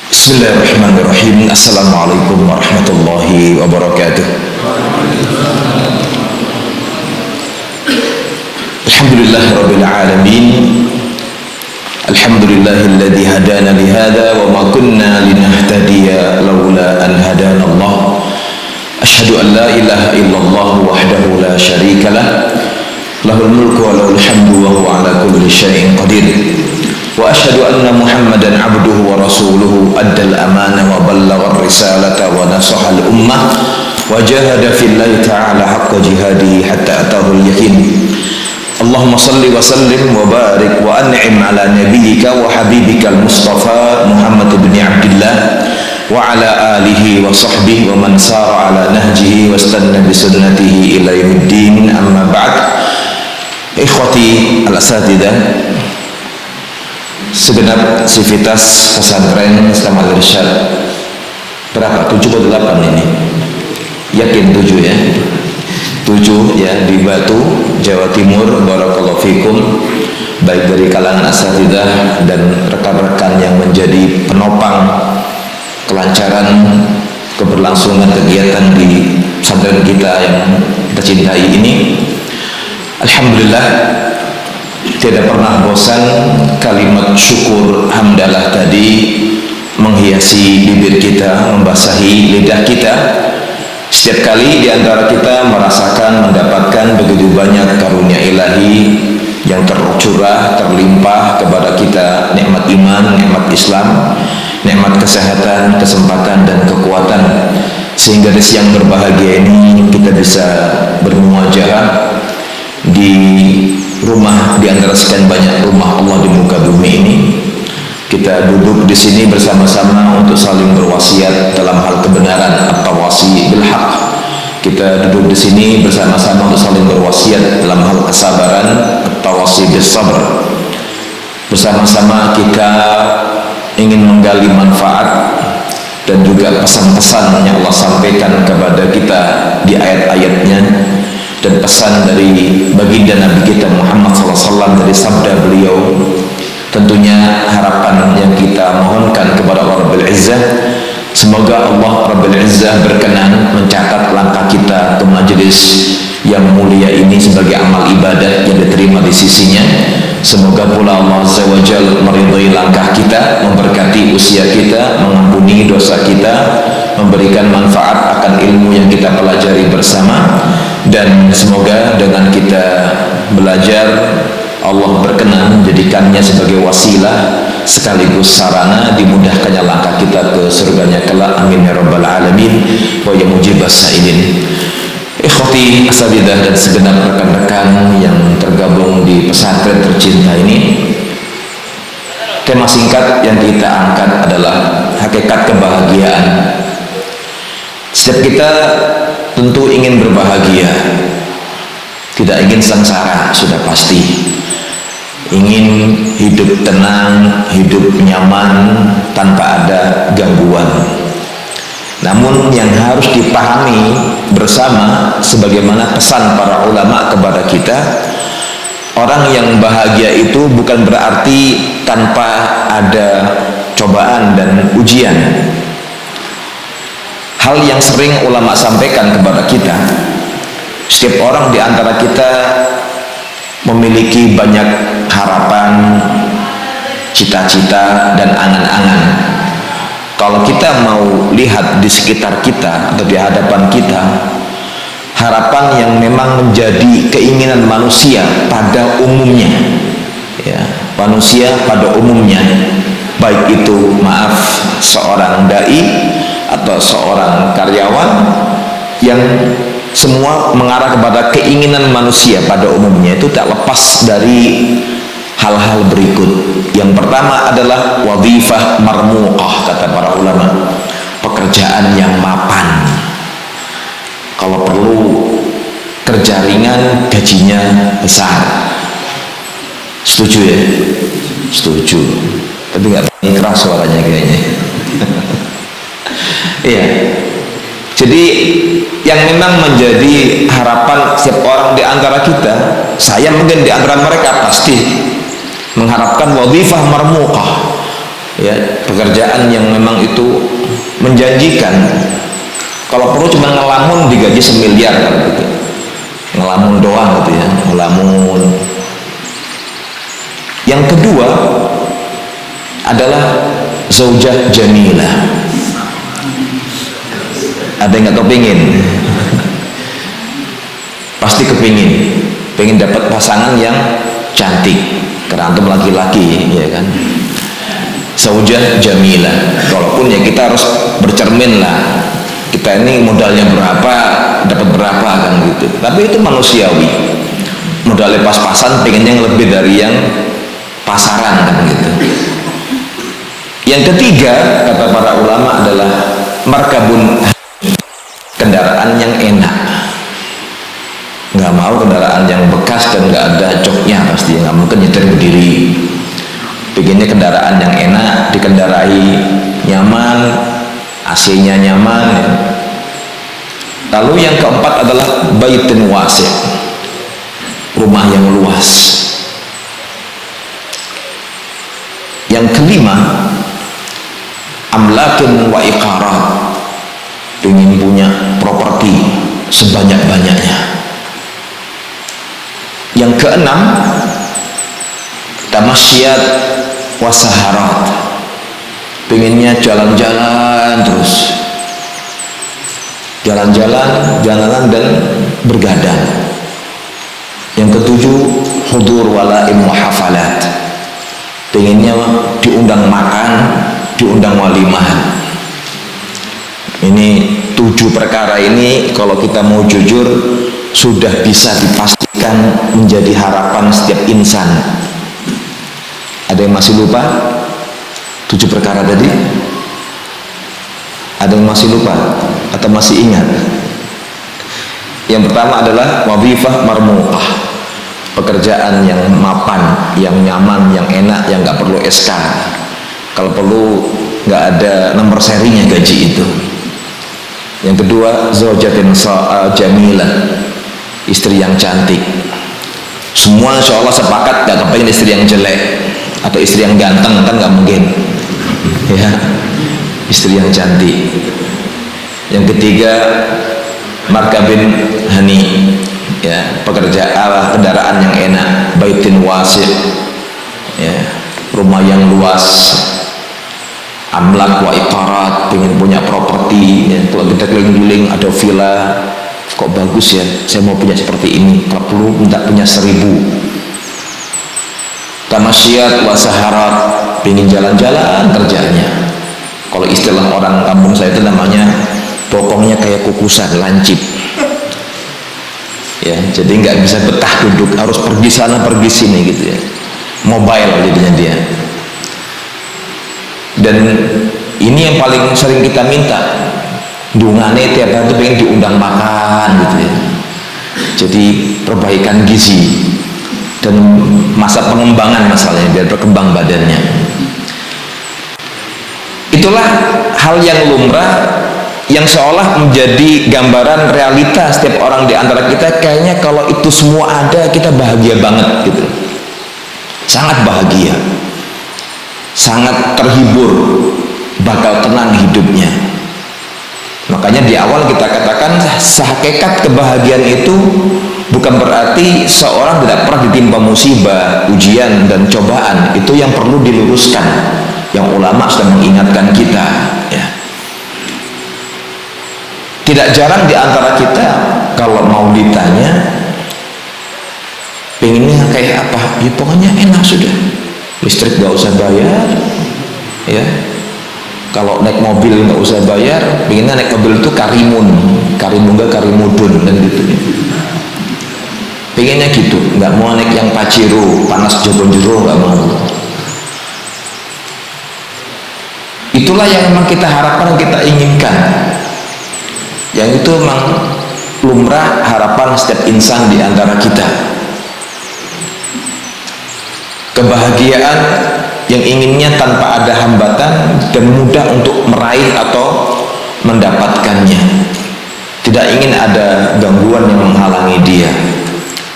Bismillahirrahmanirrahim. Assalamualaikum warahmatullahi wabarakatuh. Alhamdulillahirabbil alamin. Alhamdulillahilladzi hadana li hadza wa ma kunna linahtadiya laula an hadana Allah. Asyhadu an la ilaha illallah wahdahu la syarika lah. Lahul mulku wa lahul hamdu wa huwa ala kulli syai'in qadir. Wa asyhadu anna Muhammadan abduhu wa rasuluhu addal amanah wa ballagha risalata wa nasaha al ummah wa jahada fillahi ta'ala haqqa jihadihi hatta atahu al yaqin. Allahumma salli wa sallim wa barik wa an'im ala nabiyyika wa habibika al mustafa Muhammad ibn Abdullah wa ala alihi wa sahbihi wa man sara ala nahjihi wa istanna bi sunnatihi ila yaumiddin. Amma ba'd. Ikhwati al-asatidzah, segenap sivitas pesantren Islam Al-Irsyad, berapa? 7 atau 8 ini? Yakin 7 ya? 7 ya, di Batu, Jawa Timur. Barakallahu fikum, baik dari kalangan asatidzah dan rekan-rekan yang menjadi penopang kelancaran keberlangsungan kegiatan di pesantren kita yang kita cintai ini. Alhamdulillah, tidak pernah bosan kalimat syukur hamdalah tadi menghiasi bibir kita, membasahi lidah kita. Setiap kali di antara kita merasakan mendapatkan begitu banyak karunia ilahi yang tercurah, terlimpah kepada kita, nikmat iman, nikmat Islam, nikmat kesehatan, kesempatan dan kekuatan, sehingga di siang berbahagia ini kita bisa bermuajahah di rumah, di antara sekian banyak rumah Allah di muka bumi ini. Kita duduk di sini bersama-sama untuk saling berwasiat dalam hal kebenaran, at-tawasi bil haq. Kita duduk di sini bersama-sama untuk saling berwasiat dalam hal kesabaran, at-tawasi bis sabr. Bersama-sama kita ingin menggali manfaat dan juga pesan-pesan yang Allah sampaikan kepada kita di ayat-ayatnya, dan pesan dari baginda Nabi kita Muhammad SAW dari sabda beliau. Tentunya harapan yang kita mohonkan kepada Allah Rabbul Izzah, semoga Allah Rabbul Izzah berkenan mencatat langkah kita ke majelis yang mulia ini sebagai amal ibadah yang diterima di sisinya. Semoga pula Allah Azza wa Jalla meridhai langkah kita, memberkati usia kita, mengampuni dosa kita, memberikan manfaat akan ilmu yang kita pelajari bersama. Dan semoga dengan kita belajar, Allah berkenan menjadikannya sebagai wasilah sekaligus sarana dimudahkannya langkah kita ke surganya kelak. Amin ya rabbal alamin wa ya mujibas sa'ilin. Ikhwati asatidzah dan segenap rekan-rekan yang tergabung di pesantren tercinta ini, tema singkat yang kita angkat adalah hakikat kebahagiaan. Setiap kita tentu ingin berbahagia, tidak ingin sengsara, sudah pasti. Ingin hidup tenang, hidup nyaman, tanpa ada gangguan. Namun yang harus dipahami bersama, sebagaimana pesan para ulama kepada kita, orang yang bahagia itu bukan berarti tanpa ada cobaan dan ujian. Hal yang sering ulama sampaikan kepada kita, setiap orang di antara kita memiliki banyak harapan, cita-cita dan angan-angan. Kalau kita mau lihat di sekitar kita atau di hadapan kita, harapan yang memang menjadi keinginan manusia pada umumnya, ya, manusia pada umumnya, baik itu seorang dai atau seorang karyawan, yang semua mengarah kepada keinginan manusia pada umumnya itu tak lepas dari hal-hal berikut. Yang pertama adalah wadhifah marmuqah, kata para ulama, pekerjaan yang mapan. Kalau perlu kerja ringan, gajinya besar. Setuju ya? Setuju. tapi nggak keras suaranya kayaknya. Iya. Jadi yang memang menjadi harapan setiap orang di antara kita, saya mungkin di antara mereka pasti mengharapkan wadhifah marmuqah, ya, pekerjaan yang memang itu menjanjikan. Kalau perlu cuma ngelamun digaji 1 miliar kalau gitu, ngelamun doang gitu ya, ngelamun. Yang kedua adalah zaujah jamilah. Ada yang nggak kepingin? Pasti kepingin, pengen dapat pasangan yang cantik, karena antum laki-laki, ya kan? Zaujah jamilah. Walaupun ya kita harus bercermin lah, kita ini modalnya berapa, dapat berapa kan gitu. Tapi itu manusiawi. Modalnya pas-pasan, pengennya yang lebih dari yang pasaran kan gitu. Yang ketiga kata para ulama adalah markabun, kendaraan yang enak. Nggak mau kendaraan yang bekas dan nggak ada joknya, pasti nggak mungkin nyetir berdiri. Pengennya kendaraan yang enak, dikendarai nyaman, AC-nya nyaman, ya. Lalu yang keempat adalah baitin wasi', rumah yang luas. Yang kelima amlakin wa iqarat, ingin punya properti sebanyak-banyaknya. Yang keenam tamasyat wasaharat, pengennya jalan-jalan terus, jalan-jalan dan bergadang. Yang ketujuh hudur walaim wa hafalat, pengennya diundang makan, diundang walimah. Ini 7 perkara ini kalau kita mau jujur sudah bisa dipastikan menjadi harapan setiap insan. Ada yang masih lupa 7 perkara tadi? Ada yang masih lupa atau masih ingat? Yang pertama adalah wadhifah marmuqah, pekerjaan yang mapan, yang nyaman, yang enak, yang nggak perlu SK. Kalau perlu nggak ada nomor serinya gaji itu. Yang kedua zaujatin jamilah, istri yang cantik. Semua insya Allah sepakat gak kepengen istri yang jelek atau istri yang ganteng, kan nggak mungkin, ya, istri yang cantik. Yang ketiga markabin hani, ya, pekerjaan kendaraan yang enak, baitin wasi', ya, rumah yang luas, amlak wa iqarat, pengen punya properti, ya. Kalau kita keliling-keliling ada villa, kok bagus ya, saya mau punya seperti ini, kalau perlu minta punya 1000. Tamasyat wa saharat, pengen jalan-jalan kerjanya. Kalau istilah orang kampung saya itu namanya bokongnya kayak kukusan, lancip, ya, jadi nggak bisa betah duduk, harus pergi sana pergi sini gitu ya, mobile jadinya dia. Dan ini yang paling sering kita minta, dungane tiap hari itu pengen diundang makan gitu ya. Jadi perbaikan gizi dan masa pengembangan masalahnya, biar berkembang badannya. Itulah hal yang lumrah, yang seolah menjadi gambaran realita setiap orang di antara kita. Kayaknya kalau itu semua ada, kita bahagia banget gitu, sangat bahagia, sangat terhibur, bakal tenang hidupnya. Makanya di awal kita katakan sehakikat kebahagiaan itu bukan berarti seorang tidak pernah ditimpa musibah, ujian dan cobaan. Itu yang perlu diluruskan, yang ulama sudah mengingatkan kita, ya. Tidak jarang di antara kita kalau mau ditanya pengennya kayak apa, ya pokoknya enak sudah, listrik gak usah bayar, ya. Kalau naik mobil nggak usah bayar, pengennya naik mobil itu karimun gak karimudun dan gitu. Pengennya gitu, nggak mau naik yang paciro, panas jero-jero, nggak mau. Itulah yang memang kita harapkan, kita inginkan. Yang itu memang lumrah harapan setiap insan di antara kita. Kebahagiaan yang inginnya tanpa ada hambatan dan mudah untuk meraih atau mendapatkannya. Tidak ingin ada gangguan yang menghalangi dia.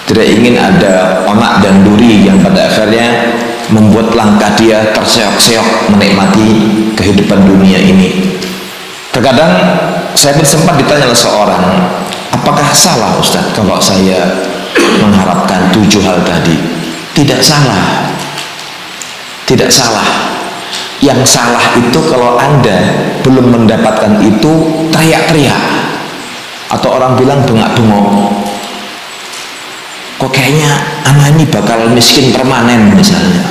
Tidak ingin ada onak dan duri yang pada akhirnya membuat langkah dia terseok-seok menikmati kehidupan dunia ini. Terkadang saya pun sempat ditanya oleh seorang, apakah salah Ustaz kalau saya mengharapkan 7 hal tadi? Tidak salah. Tidak salah. Yang salah itu kalau Anda belum mendapatkan itu teriak-teriak, atau orang bilang bengak-bengok, kok kayaknya anak ini bakal miskin permanen misalnya,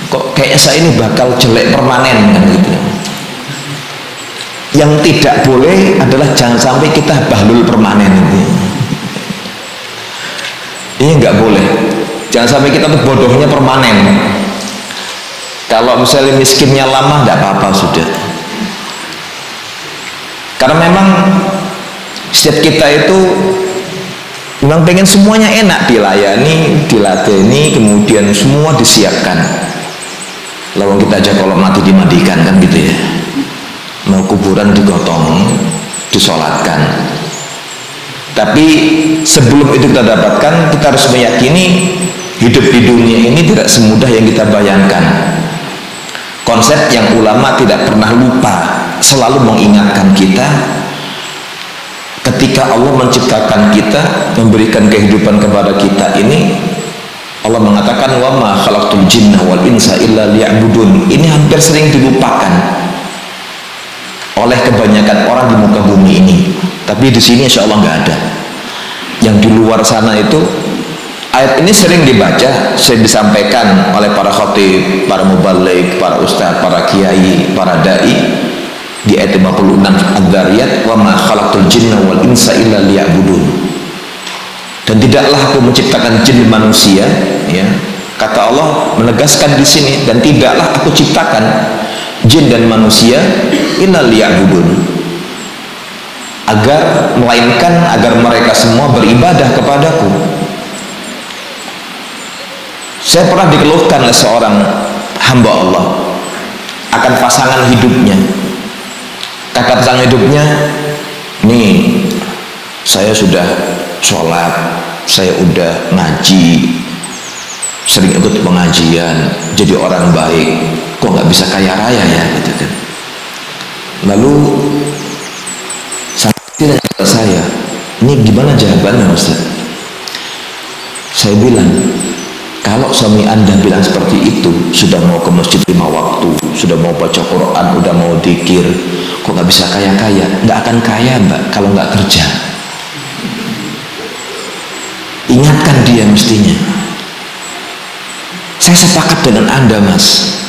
kok kayaknya saya ini bakal jelek permanen kan gitu. Yang tidak boleh adalah jangan sampai kita bahlul permanen ini. Ini nggak boleh. Jangan sampai kita tuh bodohnya permanen. Kalau misalnya miskinnya lama nggak apa-apa sudah. Karena memang setiap kita itu memang pengen semuanya enak, dilayani, diladeni, kemudian semua disiapkan. Lalu kita aja kalau mati dimandikan kan gitu ya. Mau kuburan digotong, disolatkan. Tapi sebelum itu kita dapatkan, kita harus meyakini hidup di dunia ini tidak semudah yang kita bayangkan. Konsep yang ulama tidak pernah lupa, selalu mengingatkan kita, ketika Allah menciptakan kita, memberikan kehidupan kepada kita ini, Allah mengatakan wa ma khalaqtul jinna wal insa illa liya'budun. Ini hampir sering dilupakan oleh kebanyakan orang di muka bumi ini. Tapi di sini insya Allah nggak ada. Yang di luar sana itu, ayat ini sering dibaca, sering disampaikan oleh para khatib, para mubaligh, para ustadz, para kiai, para dai. Di ayat 56 Ad-Dzariyat, wa ma khalaqtul jinna wal insa illa liya'budun. Dan tidaklah aku menciptakan jin dan manusia, ya. Kata Allah menegaskan di sini, dan tidaklah aku ciptakan jin dan manusia illa liya'budun, melainkan agar mereka semua beribadah kepadaku. Saya pernah dikeluhkan oleh seorang hamba Allah akan pasangan hidupnya. Kata pasangan hidupnya, nih saya sudah sholat, saya udah ngaji, sering ikut pengajian, jadi orang baik, kok nggak bisa kaya raya ya gitu kan. Lalu tidak kata saya, ini gimana jawabannya Ustaz? Saya bilang, kalau suami Anda bilang seperti itu, sudah mau ke masjid 5 waktu, sudah mau baca Quran, udah mau dzikir, kok nggak bisa kaya-kaya? Nggak akan kaya Mbak kalau nggak kerja. Ingatkan dia mestinya. Saya sepakat dengan Anda Mas.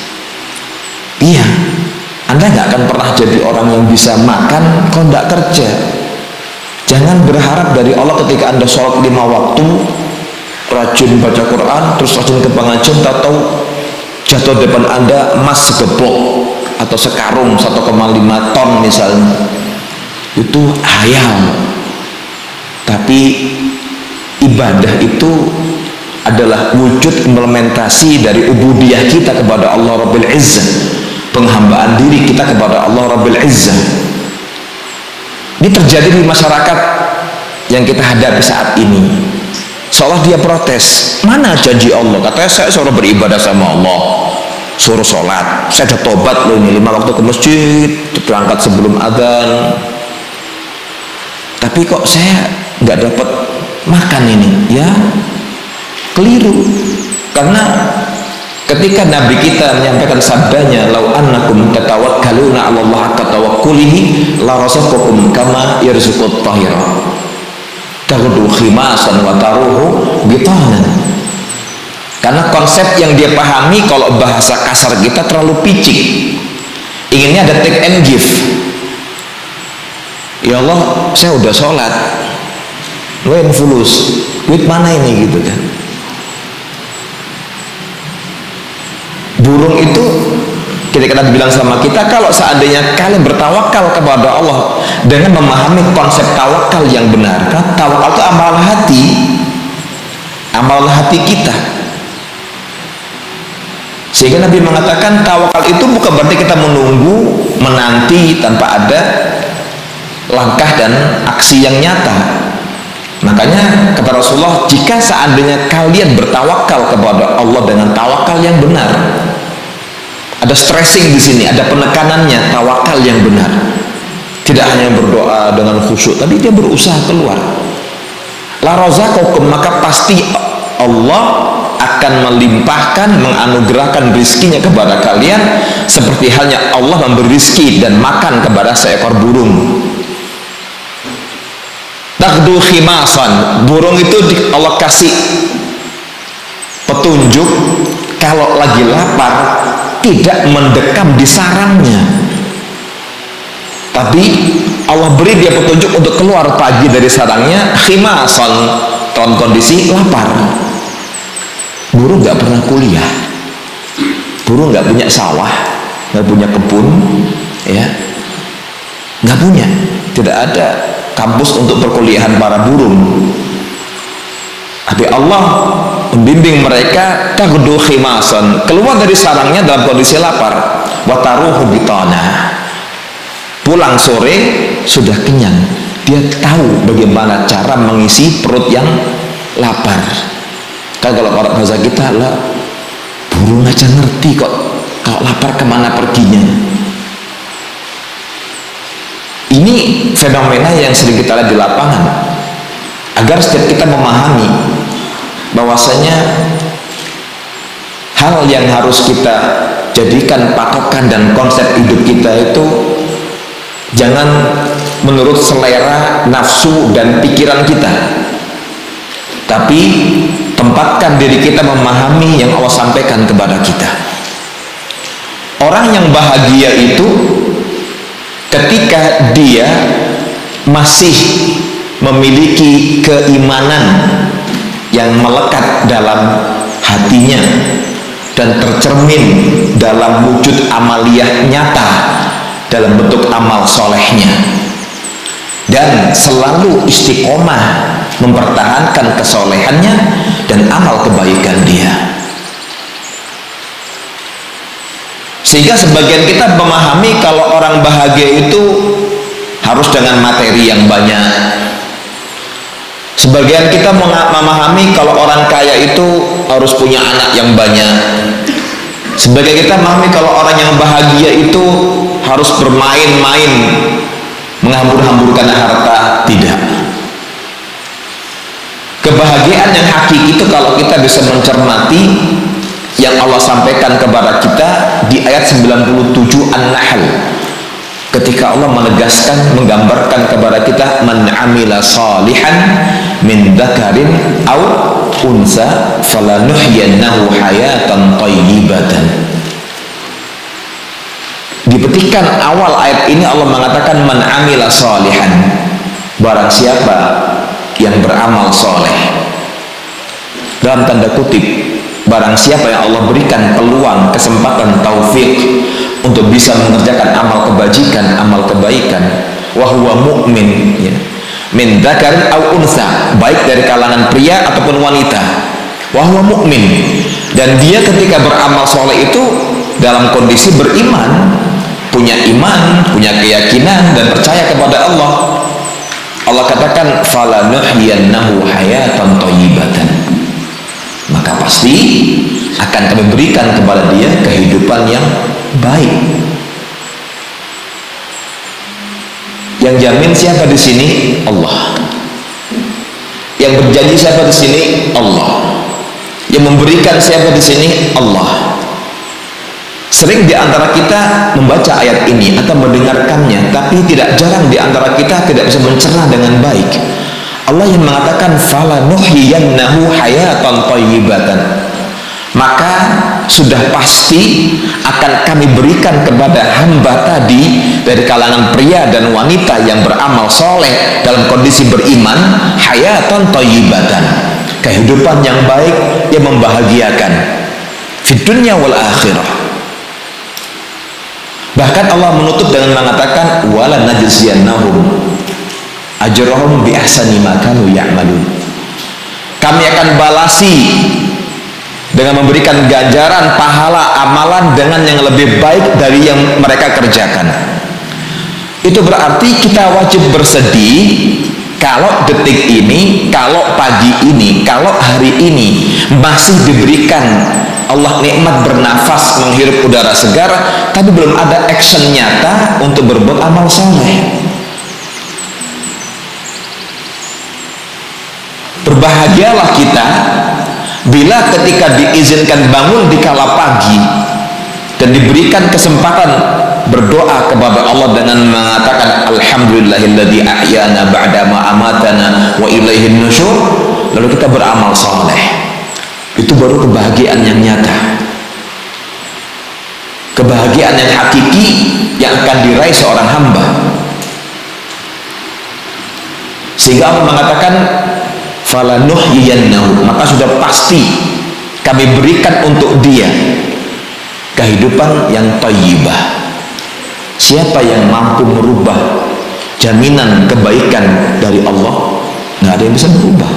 Iya, Anda nggak akan pernah jadi orang yang bisa makan kalau nggak kerja. Jangan berharap dari Allah ketika Anda sholat 5 waktu, rajin baca Quran, terus rajin ke pengajian, tahu jatuh depan Anda emas segepok atau sekarung 1,5 ton misalnya. Itu hayal. Tapi ibadah itu adalah wujud implementasi dari ubudiyah kita kepada Allah Rabbil Izzah, penghambaan diri kita kepada Allah Rabbil Izzah. Ini terjadi di masyarakat yang kita hadapi saat ini. Seolah dia protes, mana janji Allah? Katanya saya suruh beribadah sama Allah, suruh sholat, saya udah tobat loh ini 5 waktu ke masjid, berangkat sebelum adzan, tapi kok saya nggak dapat makan ini. Ya keliru, karena ketika Nabi kita menyampaikan sabdanya, lau annakum tatawakkaluna 'ala Allah haqqa tawakkulihi la razaqakum kama yarzuqut tahira taghdu khimasan wa taruhu bitanan. Karena konsep yang dia pahami, kalau bahasa kasar kita terlalu picik, inginnya ada take and give. Ya Allah, saya udah sholat, wen fulus, duit mana ini gitu kan. Burung itu ketika Nabi bilang sama kita, kalau seandainya kalian bertawakal kepada Allah dengan memahami konsep tawakal yang benar, kan tawakal itu amalan hati kita. Sehingga Nabi mengatakan tawakal itu bukan berarti kita menunggu, menanti tanpa ada langkah dan aksi yang nyata. Makanya kata Rasulullah, jika seandainya kalian bertawakal kepada Allah dengan tawakal yang benar, ada stressing di sini, ada penekanannya, tawakal yang benar. Tidak hanya berdoa dengan khusyuk, tapi dia berusaha keluar. La razaqakum, maka pasti Allah akan melimpahkan, menganugerahkan rizkinya kepada kalian seperti halnya Allah memberi rizki dan makan kepada seekor burung. Taghdu khimasan, burung itu Allah kasih petunjuk kalau lagi lapar tidak mendekam di sarangnya, tapi Allah beri dia petunjuk untuk keluar pagi dari sarangnya khimasan dalam kondisi lapar. Burung nggak pernah kuliah, burung nggak punya sawah, nggak punya kebun, ya, nggak punya, tidak ada kampus untuk perkuliahan para burung. Tapi Allah membimbing mereka taghdu khimasan, keluar dari sarangnya dalam kondisi lapar, wa taruhu bitana, pulang sore sudah kenyang. Dia tahu bagaimana cara mengisi perut yang lapar. Kan kalau bahasa kita lah, burung aja ngerti kok kalau lapar kemana perginya. Ini fenomena yang sering kita lihat di lapangan. Agar setiap kita memahami bahwasanya hal yang harus kita jadikan patokan dan konsep hidup kita itu jangan menurut selera, nafsu dan pikiran kita, tapi tempatkan diri kita memahami yang Allah sampaikan kepada kita. Orang yang bahagia itu ketika dia masih memiliki keimanan yang melekat dalam hatinya dan tercermin dalam wujud amaliyah nyata dalam bentuk amal solehnya, dan selalu istiqomah mempertahankan kesolehannya dan amal kebaikan dia. Sehingga sebagian kita memahami kalau orang bahagia itu harus dengan materi yang banyak. Sebagian kita memahami kalau orang kaya itu harus punya anak yang banyak. Sebagian kita memahami kalau orang yang bahagia itu harus bermain-main, menghambur-hamburkan harta. Tidak. Kebahagiaan yang hakiki itu kalau kita bisa mencermati yang Allah sampaikan kepada kita di ayat 97 An-Nahl, ketika Allah menegaskan, menggambarkan kepada kita, man amila salihan min dzakarin aw unsa falanuhyiyannahu hayatan thayyibatan. Di petikan awal ayat ini Allah mengatakan man amila salihan, barang siapa yang beramal soleh, dalam tanda kutip, barang siapa yang Allah berikan peluang, kesempatan, taufik untuk bisa mengerjakan amal kebajikan, amal kebaikan, wahwa mu'min, ya, min dzakarin aw unsa, baik dari kalangan pria ataupun wanita, wahwa mu'min, dan dia ketika beramal soleh itu dalam kondisi beriman, punya iman, punya keyakinan dan percaya kepada Allah. Allah katakan falanuhyiyannahu hayatan thayyibatan, maka pasti akan kami berikan kepada dia kehidupan yang baik. Yang jamin siapa di sini? Allah. Yang berjanji siapa di sini? Allah. Yang memberikan siapa di sini? Allah. Sering di antara kita membaca ayat ini atau mendengarkannya, tapi tidak jarang di antara kita tidak bisa mencerna dengan baik. Allah yang mengatakan falanuhyiyannahu hayatan thayyibatan, maka sudah pasti akan kami berikan kepada hamba tadi dari kalangan pria dan wanita yang beramal soleh dalam kondisi beriman, hayatan thayyibatan, kehidupan yang baik yang membahagiakan di dunia wal akhirah. Bahkan Allah menutup dengan mengatakan wala najziyannahum ajrahum bi ahsani ma kanu ya'malun, kami akan balasi dengan memberikan ganjaran pahala amalan dengan yang lebih baik dari yang mereka kerjakan. Itu berarti kita wajib bersedih kalau detik ini, kalau pagi ini, kalau hari ini masih diberikan Allah nikmat bernafas, menghirup udara segar, tapi belum ada action nyata untuk berbuat amal soleh. Berbahagialah kita bila ketika diizinkan bangun di kala pagi dan diberikan kesempatan berdoa kepada Allah dengan mengatakan alhamdulillahilladzi ahyana ba'da ma amatana wa ilaihin nusyur, lalu kita beramal saleh. Itu baru kebahagiaan yang nyata, kebahagiaan yang hakiki yang akan diraih seorang hamba. Sehingga Allah mengatakan falanuhyiyannahu, maka sudah pasti kami berikan untuk dia kehidupan yang thayyibah. Siapa yang mampu merubah jaminan kebaikan dari Allah? Nggak ada yang bisa berubah.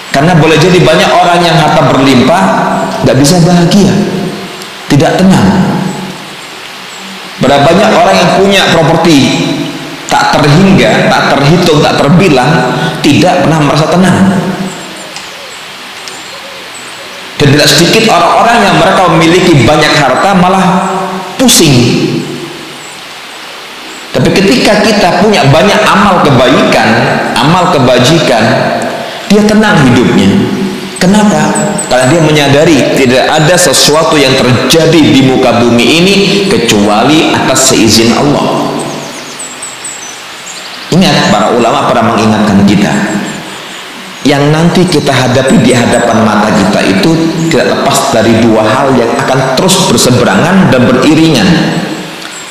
Karena boleh jadi banyak orang yang harta berlimpah nggak bisa bahagia, tidak tenang. Berapa banyak orang yang punya properti tak terhingga, tak terhitung, tak terbilang, tidak pernah merasa tenang. Dan tidak sedikit orang-orang yang mereka memiliki banyak harta malah pusing. Tapi ketika kita punya banyak amal kebaikan, amal kebajikan, dia tenang hidupnya. Kenapa? Karena dia menyadari tidak ada sesuatu yang terjadi di muka bumi ini kecuali atas seizin Allah. Ingat, para ulama pernah mengingatkan kita, yang nanti kita hadapi di hadapan mata kita itu tidak lepas dari dua hal yang akan terus berseberangan dan beriringan.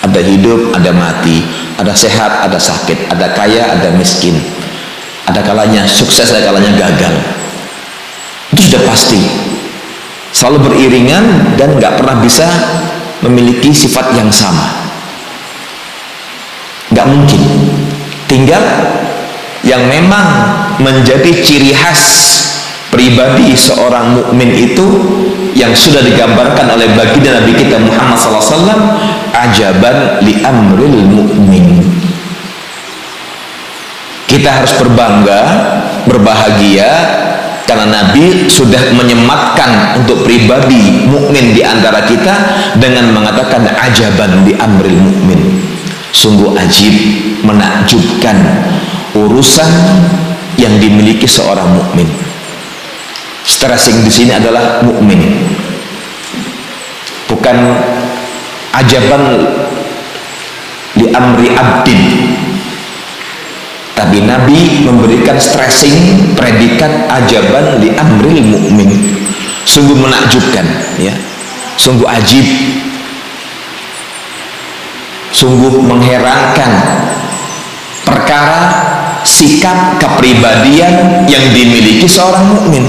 Ada hidup, ada mati, ada sehat, ada sakit, ada kaya, ada miskin, ada kalanya sukses, ada kalanya gagal. Itu sudah pasti, selalu beriringan dan nggak pernah bisa memiliki sifat yang sama, nggak mungkin. Tinggal yang memang menjadi ciri khas pribadi seorang mukmin itu yang sudah digambarkan oleh baginda Nabi kita Muhammad SAW, ajaban li amril mu'min. Kita harus berbangga, berbahagia karena Nabi sudah menyematkan untuk pribadi mukmin di antara kita dengan mengatakan ajaban li amril mu'min. Sungguh ajib, menakjubkan urusan yang dimiliki seorang mukmin. Stressing di sini adalah mukmin, bukan ajaban li amri abdin. Tapi Nabi memberikan stressing predikat ajaban li amril mukmin. Sungguh menakjubkan, ya, sungguh ajib, sungguh mengherankan perkara sikap kepribadian yang dimiliki seorang mukmin.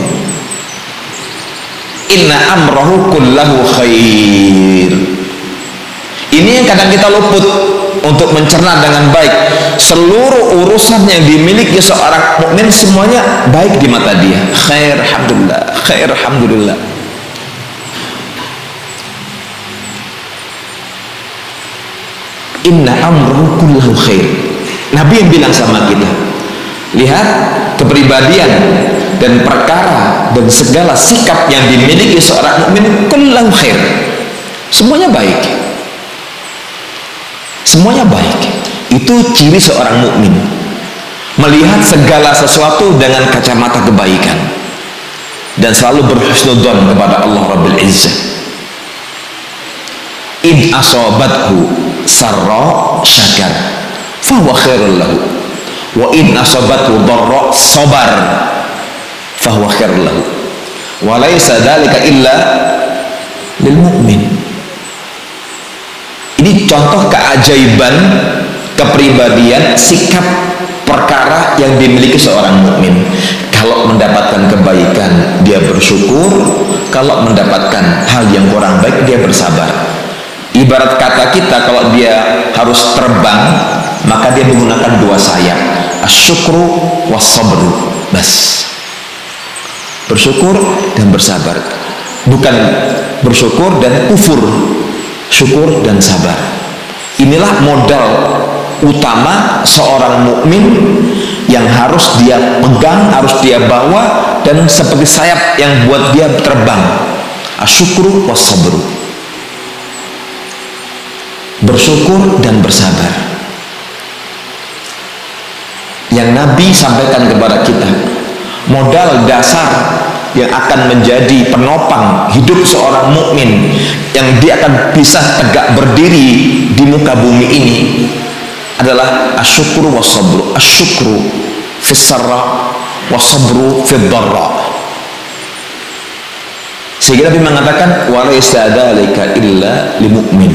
Inna amrahu kullahu khair. Ini yang kadang kita luput untuk mencerna dengan baik. Seluruh urusan yang dimiliki seorang mukmin semuanya baik di mata dia. Khair alhamdulillah, khair alhamdulillah. Inna amruhu kullahu khair. Nabi yang bilang sama kita, lihat kepribadian dan perkara dan segala sikap yang dimiliki seorang mukmin kullahu khair. Semuanya baik. Semuanya baik. Itu ciri seorang mukmin, melihat segala sesuatu dengan kacamata kebaikan dan selalu berhusnudzon kepada Allah Rabbil Izzah. In asobathu sarra syakar fahuwa khairul lahu wa in asobathu dharra sabar fahuwa khairul lahu wa laisa dzalika illa lil mu'min. Ini contoh keajaiban kepribadian sikap perkara yang dimiliki seorang mukmin. Kalau mendapatkan kebaikan dia bersyukur, kalau mendapatkan hal yang kurang baik dia bersabar. Ibarat kata kita, kalau dia harus terbang maka dia menggunakan dua sayap, asyukru was sabru. Bas, bersyukur dan bersabar, bukan bersyukur dan kufur, syukur dan sabar. Inilah modal utama seorang mukmin yang harus dia pegang, harus dia bawa, dan seperti sayap yang buat dia terbang. Asyukru wassabru, bersyukur dan bersabar. Yang Nabi sampaikan kepada kita, modal dasar yang akan menjadi penopang hidup seorang mukmin, yang dia akan bisa tegak berdiri di muka bumi ini, adalah asyukru wassabru. Asyukru fis sarra wassabru fid dharra. Sehingga Nabi mengatakan walaysa dzalika illa lil mu'min.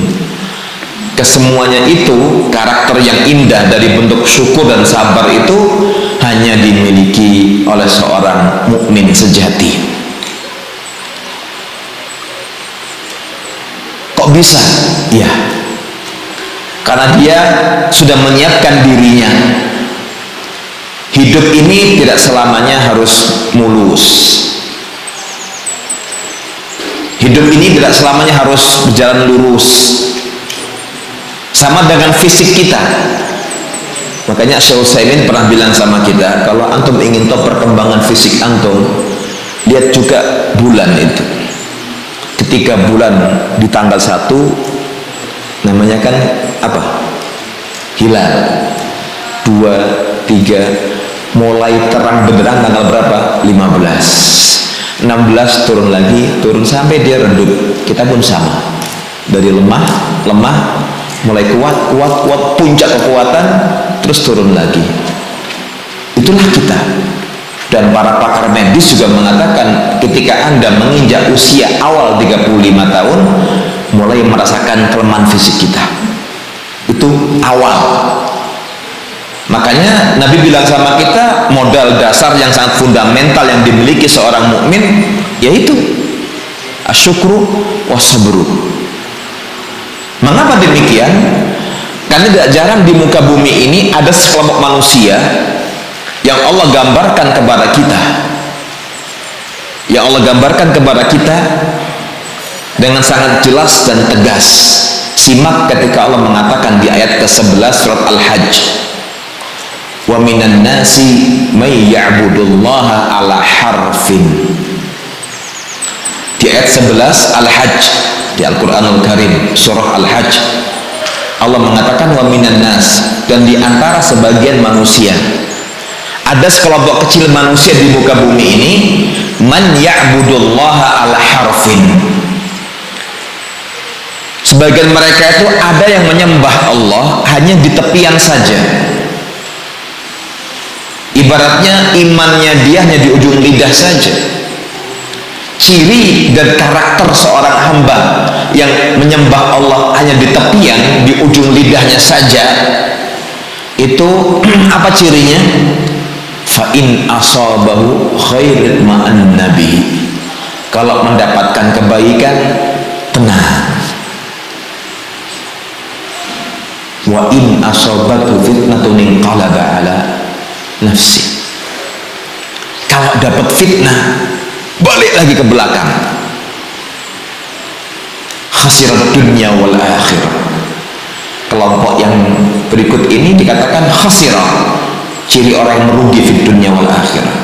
Kesemuanya itu, karakter yang indah dari bentuk syukur dan sabar itu hanya dimiliki oleh seorang mukmin sejati. Kok bisa? Ya, karena dia sudah menyiapkan dirinya. Hidup ini tidak selamanya harus mulus. Hidup ini tidak selamanya harus berjalan lurus. Sama dengan fisik kita. Makanya Syekh Utsaimin pernah bilang sama kita, kalau antum ingin tahu perkembangan fisik antum, lihat juga bulan itu. Ketika bulan di tanggal 1, namanya kan apa? Hilal. 2, 3, mulai terang benderang tanggal berapa? 15. 16 turun lagi, turun sampai dia redup. Kita pun sama. Dari lemah, mulai kuat, puncak kekuatan, terus turun lagi. Itulah kita. Dan para pakar medis juga mengatakan, ketika Anda menginjak usia awal 35 tahun, mulai merasakan kelemahan fisik kita. Itu awal. Makanya Nabi bilang sama kita, modal dasar yang sangat fundamental yang dimiliki seorang mukmin yaitu asyukru wassabru. Mengapa demikian? Karena tidak jarang di muka bumi ini ada sekelompok manusia yang Allah gambarkan kepada kita, dengan sangat jelas dan tegas. Simak ketika Allah mengatakan di ayat ke-11 surat Al-Hajj, wa minan nasi may ya'budullaha ala harfin. Di ayat 11 Al-Hajj di Al-Quranul Karim surah Al-Hajj, Allah mengatakan wa minan nas, dan di antara sebagian manusia ada sekelompok kecil manusia di muka bumi ini, man ya'budullaha ala harfin. Sebagian mereka itu ada yang menyembah Allah hanya di tepian saja. Ibaratnya imannya dia hanya di ujung lidah saja. Ciri dan karakter seorang hamba yang menyembah Allah hanya di tepian, di ujung lidahnya saja, itu apa cirinya? Fa in asabahu khairin ma'an nabi. Kalau mendapatkan kebaikan, tenang. Wa in asabathu fitnatun inqalaba ala nafsi. Kalau dapat fitnah, balik lagi ke belakang. Khasirat dunya wal akhirah. Kelompok yang berikut ini dikatakan khasirah, ciri orang yang merugi di dunia wal akhirah.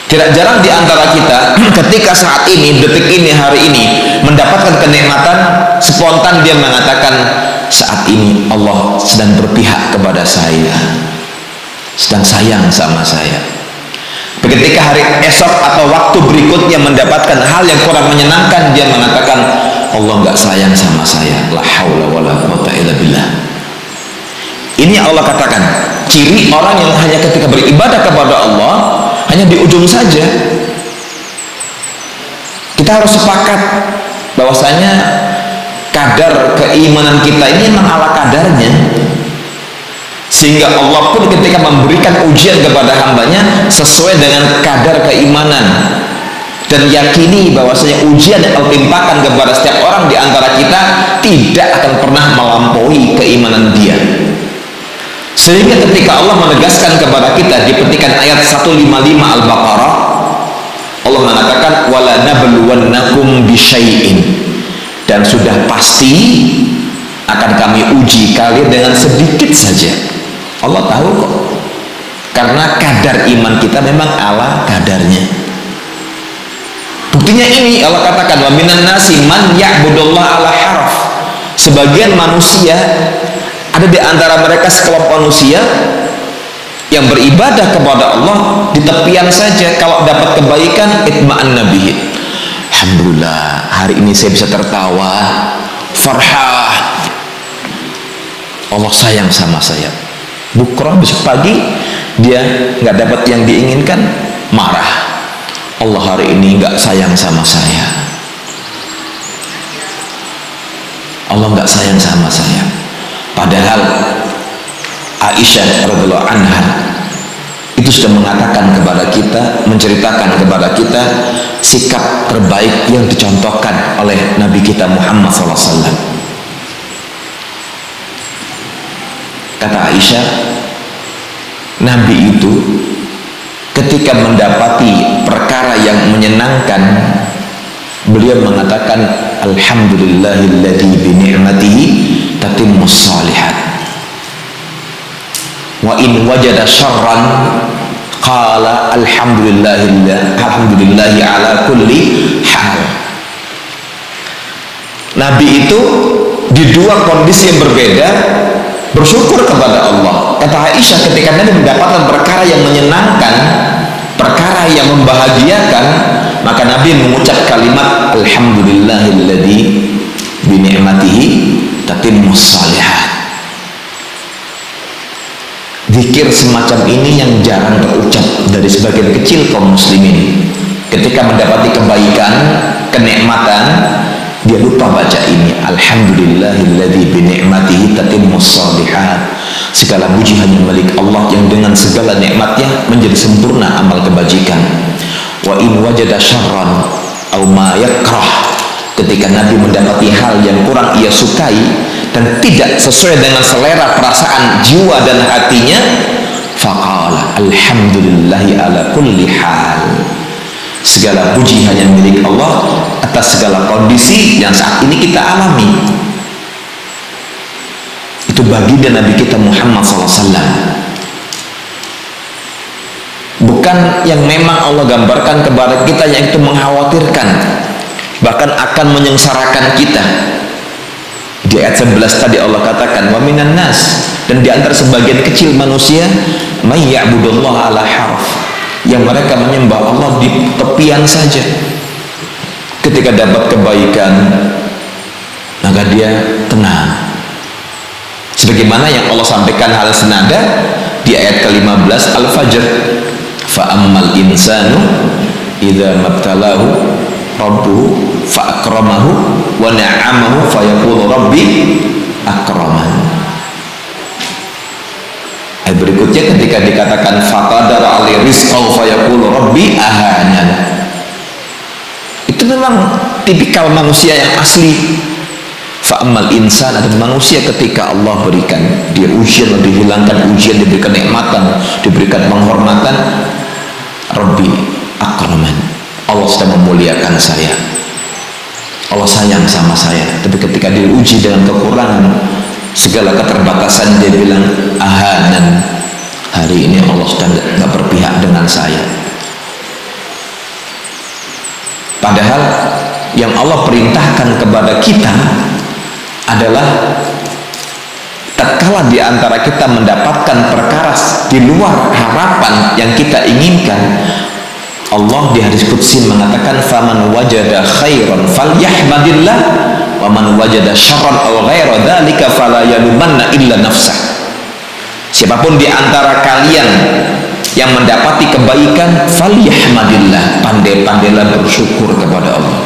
Tidak jarang di antara kita ketika saat ini, detik ini, hari ini mendapatkan kenikmatan, spontan dia mengatakan, saat ini Allah sedang berpihak kepada saya, sedang sayang sama saya. Ketika hari esok atau waktu berikutnya mendapatkan hal yang kurang menyenangkan, dia mengatakan Allah nggak sayang sama saya. La haula wala quwata illa billah. Ini yang Allah katakan, ciri orang yang hanya ketika beribadah kepada Allah hanya di ujung saja. Kita harus sepakat bahwasanya kadar keimanan kita ini memang ala kadarnya, sehingga Allah pun ketika memberikan ujian kepada hambanya sesuai dengan kadar keimanan. Dan yakini bahwasanya ujian yang Allah timpakan kepada setiap orang di antara kita tidak akan pernah melampaui keimanan dia. Sehingga ketika Allah menegaskan kepada kita di petikan ayat 155 Al-Baqarah, Allah mengatakan wala nabluwannakum bisyai'in, dan sudah pasti akan kami uji kalian dengan sedikit saja. Allah tahu kok, karena kadar iman kita memang ala kadarnya. Buktinya ini Allah katakan wa minan nasi man ya'budullaha ala harf. Sebagian manusia, ada di antara mereka sekelompok manusia yang beribadah kepada Allah di tepian saja. Kalau dapat kebaikan itma'anna bihi, alhamdulillah hari ini saya bisa tertawa, farhah, Allah sayang sama saya. Bukrah, besok pagi dia nggak dapat yang diinginkan, marah, Allah hari ini nggak sayang sama saya, Allah nggak sayang sama saya. Padahal Aisyah radhiyallahu anha itu sudah mengatakan kepada kita, menceritakan kepada kita sikap terbaik yang dicontohkan oleh Nabi kita Muhammad SAW. Kata Aisyah, Nabi itu ketika mendapati perkara yang menyenangkan, beliau mengatakan alhamdulillahilladzi bi ni'matihi tatimmus shalihat. Wa in wajada syarran qala alhamdulillahi ala kulli hal. Nabi itu di dua kondisi yang berbeda bersyukur kepada Allah. Kata Aisyah, ketika Nabi mendapatkan perkara yang menyenangkan, perkara yang membahagiakan, maka Nabi mengucap kalimat alhamdulillahilladzi bi ni'matihi tatimmus shalihat. Zikir semacam ini yang jarang terucap dari sebagian kecil kaum muslimin. Ketika mendapati kebaikan, kenikmatan, dia lupa baca ini alhamdulillahilladzi bi ni'matihi tatimmus shalihat. Segala puji hanya milik Allah yang dengan segala nikmatnya menjadi sempurna amal kebajikan. Wa in wajada syarran aw ma yakrah, ketika Nabi mendapati hal yang kurang ia sukai dan tidak sesuai dengan selera perasaan jiwa dan hatinya, faqala alhamdulillahi ala kulli hal. Segala puji hanya milik Allah atas segala kondisi yang saat ini kita alami. Itu baginda Nabi kita Muhammad SAW. Bukan yang memang Allah gambarkan kepada kita yang itu mengkhawatirkan, bahkan akan menyengsarakan kita. Di ayat 11 tadi Allah katakan wa minan nas, dan di antara sebagian kecil manusia may ya'budullaha ala harf, yang mereka menyembah Allah di tepian saja. Ketika dapat kebaikan maka dia tenang, sebagaimana yang Allah sampaikan hal senada di ayat ke-15 Al-Fajr, fa ammal insanu idza mabtalahu rabbuhu fa akramahu wa na'amahu fa yaqulu rabbi akraman. Ayat berikutnya ketika dikatakan faqadara ali rizqahu fa yaqulu rabbi ahanan, itu memang tipikal manusia yang asli. Fa'amal insan, ada manusia ketika Allah berikan dia ujian, dihilangkan ujian, diberikan nikmatan, diberikan penghormatan, rabbi akraman, Allah sedang memuliakan saya, Allah sayang sama saya. Tapi ketika diuji dengan kekurangan, segala keterbatasan, dia bilang ahanan, hari ini Allah sedang gak berpihak dengan saya. Padahal yang Allah perintahkan kepada kita adalah tatkala di antara kita mendapatkan perkara di luar harapan yang kita inginkan, Allah di hadis qudsi mengatakan faman wajada khairan falyahmadillah wa man wajada syarran aw ghaira dzalika fala yalumanna illa nafsah. Siapapun di antara kalian yang mendapati kebaikan, falyahmadillah, pandai-pandailah bersyukur kepada Allah.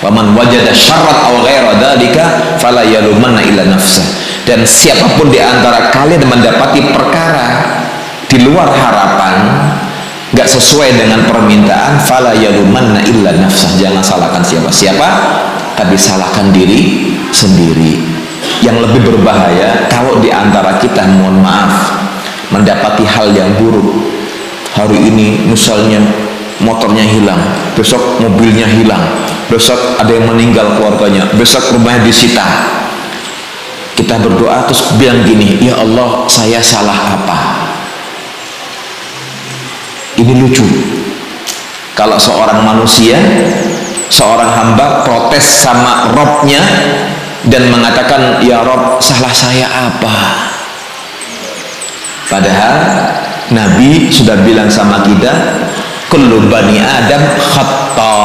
Wa man wajada syarran aw ghaira dzalika fala yalumanna illa nafsah. Dan siapapun di antara kalian mendapati perkara di luar harapan, gak sesuai dengan permintaan, fala yalumanna illa nafsah, jangan salahkan siapa-siapa, tapi salahkan diri sendiri. Yang lebih berbahaya kalau di antara kita, mohon maaf, mendapati hal yang buruk. Hari ini misalnya motornya hilang, besok mobilnya hilang, besok ada yang meninggal keluarganya, besok rumahnya disita. Kita berdoa terus bilang gini, ya Allah, saya salah apa? Ini lucu. Kalau seorang manusia, seorang hamba protes sama Robnya dan mengatakan, ya Rob, salah saya apa? Padahal Nabi sudah bilang sama kita, kullu bani Adam khata.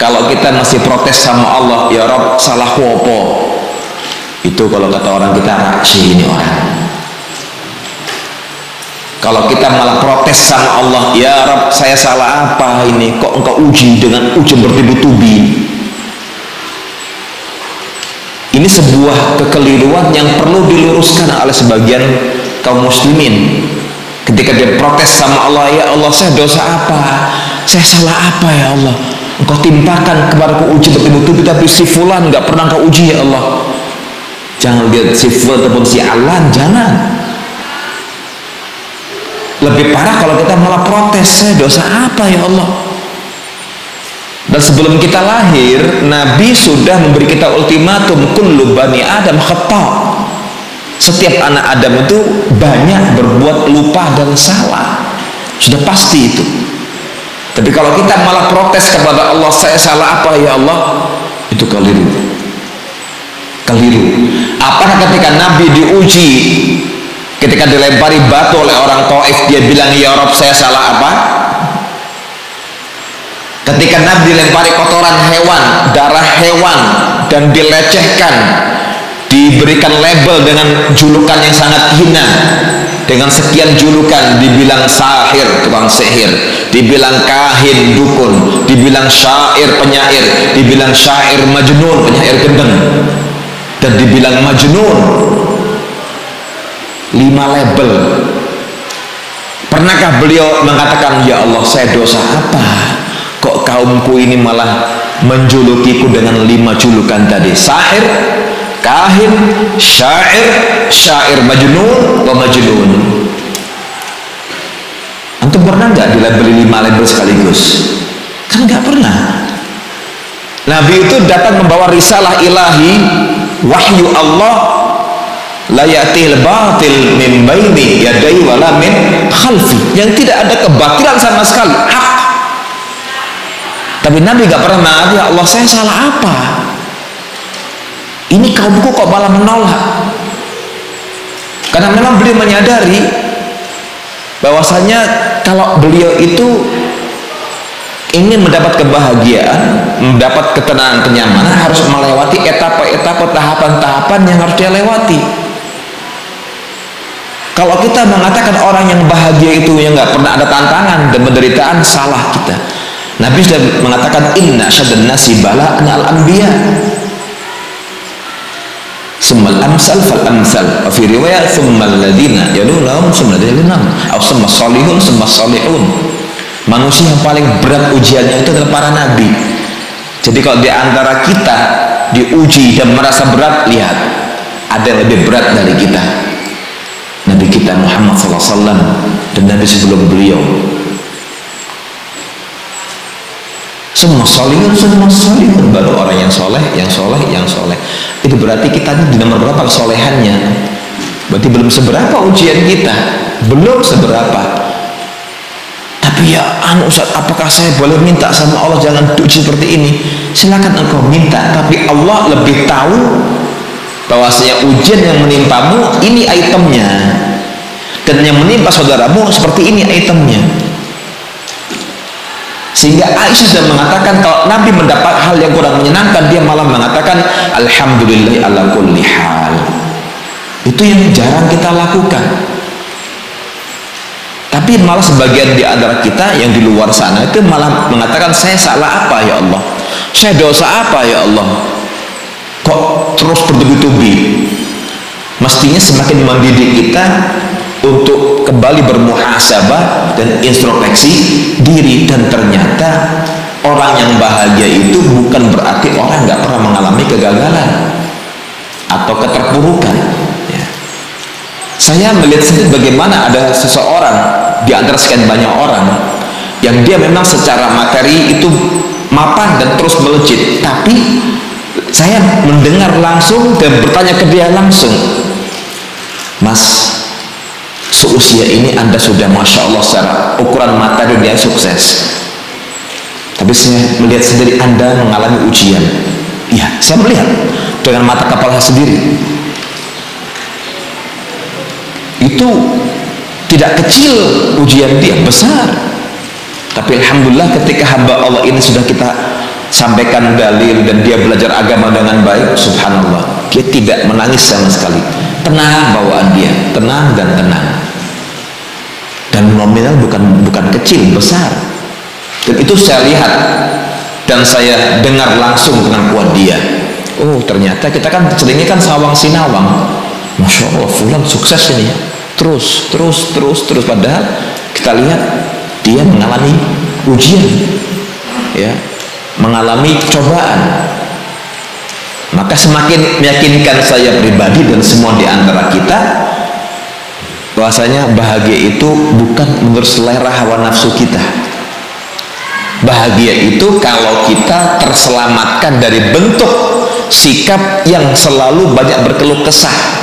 Kalau kita masih protes sama Allah, ya Rob, salah apa? Itu kalau kata orang kita, raksi ini orang. Kalau kita malah protes sama Allah, ya Rabb, saya salah apa ini? Kok engkau uji dengan ujian bertubi-tubi? Ini sebuah kekeliruan yang perlu diluruskan oleh sebagian kaum muslimin. Ketika dia protes sama Allah, ya Allah, saya dosa apa? Saya salah apa ya Allah? Engkau timpakan kepadaku uji bertubi-tubi, tapi si fulan nggak pernah engkau uji ya Allah. Jangan lihat si fulan ataupun si alan, jangan. Lebih parah kalau kita malah protes, saya dosa apa ya Allah? Dan sebelum kita lahir, Nabi sudah memberi kita ultimatum, kullu bani Adam khata. Setiap anak Adam itu banyak berbuat lupa dan salah, sudah pasti itu. Tapi kalau kita malah protes kepada Allah, saya salah apa ya Allah? Itu keliru. Apakah ketika Nabi diuji, ketika dilempari batu oleh orang Taif, dia bilang, ya Rob, saya salah apa? Ketika Nabi dilempari kotoran hewan, darah hewan, dan dilecehkan, diberikan label dengan julukan yang sangat hina, dengan sekian julukan, dibilang sahir, tukang sihir, dibilang kahin, dukun, dibilang syair, penyair, dibilang syair majnun, penyair gendeng, dan dibilang majnun. 5 label. Pernahkah beliau mengatakan, ya Allah, saya dosa apa? Kok kaumku ini malah menjulukiku dengan 5 julukan tadi? Sahir, kahin, syair majnun, wa majnun. Antum pernah nggak dilabeli 5 label sekaligus? Kan nggak pernah. Nabi itu datang membawa risalah ilahi, wahyu Allah, la ya'til batil min baini yadai wala min khalfi, yang tidak ada kebatilan sama sekali, hak. Tapi Nabi gak pernah mengatakan, ya Allah, saya salah apa? Ini kaumku kok malah menolak? Karena memang beliau menyadari bahwasanya kalau beliau itu ingin mendapat kebahagiaan, mendapat ketenangan, kenyamanan, harus melewati etapa-etapa, tahapan-tahapan yang harus dia lewati. Kalau kita mengatakan orang yang bahagia itu yang nggak pernah ada tantangan dan penderitaan, salah kita. Nabi sudah mengatakan, inna syaddan nasi bala'an al-anbiya, summal amsal fal amsal, wa fi riwayat summal ladina yalunahum summal ladina atau summal salihun summal salihun. Manusia yang paling berat ujiannya itu adalah para nabi. Jadi kalau di antara kita diuji dan merasa berat, lihat, ada yang lebih berat dari kita, Nabi kita Muhammad SAW dan Nabi sebelum beliau. Semua solihun, baru orang yang soleh. Itu berarti kita di nomor berapa kesolehannya? Berarti belum seberapa ujian kita, belum seberapa. Tapi ya Ustaz, apakah saya boleh minta sama Allah jangan diuji seperti ini? Silakan engkau minta, tapi Allah lebih tahu bahwasanya ujian yang menimpamu ini itemnya, dan yang menimpa saudaramu seperti ini itemnya. Sehingga Aisyah sudah mengatakan kalau Nabi mendapat hal yang kurang menyenangkan, dia malah mengatakan alhamdulillah ala kulli hal. Itu yang jarang kita lakukan. Tapi malah sebagian di antara kita yang di luar sana itu malah mengatakan, saya salah apa ya Allah? Saya dosa apa ya Allah? Kok terus bertubi-tubi? Mestinya semakin mendidik kita untuk kembali bermuhasabah dan introspeksi diri. Dan ternyata orang yang bahagia itu bukan berarti orang nggak pernah mengalami kegagalan atau keterpurukan ya. Saya melihat sendiri bagaimana ada seseorang di antara sekian banyak orang yang dia memang secara materi itu mapan dan terus melejit, tapi saya mendengar langsung dan bertanya ke dia langsung, Mas, seusia ini Anda sudah Masya Allah secara ukuran materi dia sukses, tapi saya melihat sendiri Anda mengalami ujian. Iya, saya melihat dengan mata kepala saya sendiri. Itu tidak kecil ujian dia, besar. Tapi alhamdulillah ketika hamba Allah ini sudah kita sampaikan dalil dan dia belajar agama dengan baik, subhanallah, dia tidak menangis sama sekali. Tenang bawaan dia, tenang dan tenang. Dan nominal bukan kecil, besar. Dan itu saya lihat dan saya dengar langsung pengakuan dia. Oh, ternyata kita kan seringnya kan sawang sinawang. Masya Allah, fulan sukses ini. Terus. Padahal kita lihat dia mengalami ujian, ya, mengalami cobaan. Maka semakin meyakinkan saya pribadi dan semua di antara kita bahwasanya bahagia itu bukan menurut selera hawa nafsu kita. Bahagia itu kalau kita terselamatkan dari bentuk sikap yang selalu banyak berkeluh kesah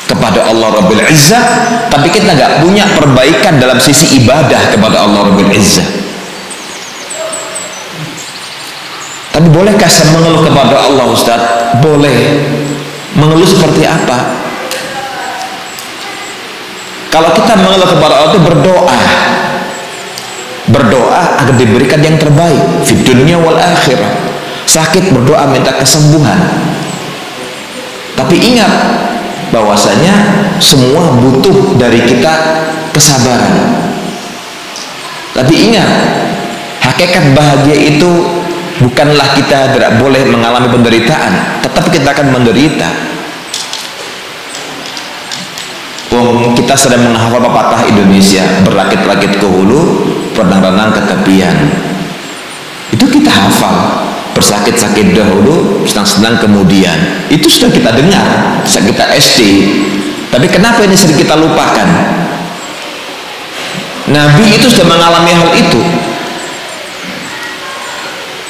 kepada Allah Rabbil Izzah, tapi kita nggak punya perbaikan dalam sisi ibadah kepada Allah Rabbil Izzah. Tapi bolehkah saya mengeluh kepada Allah, Ustaz? Boleh. Mengeluh seperti apa? Kalau kita mengeluh kepada Allah itu berdoa agar diberikan yang terbaik di dunia wal akhirah. Sakit berdoa minta kesembuhan. Tapi ingat bahwasanya semua butuh dari kita kesabaran. Tapi ingat, hakikat bahagia itu bukanlah kita tidak boleh mengalami penderitaan, tetap kita akan menderita. Kita sedang menghafal pepatah Indonesia, berrakit-rakit ke hulu, renang-renang ke tepian. Itu kita hafal. Bersakit-sakit dahulu, senang-senang kemudian. Itu sudah kita dengar saat kita SD. Tapi kenapa ini sering kita lupakan? Nabi itu sudah mengalami hal itu.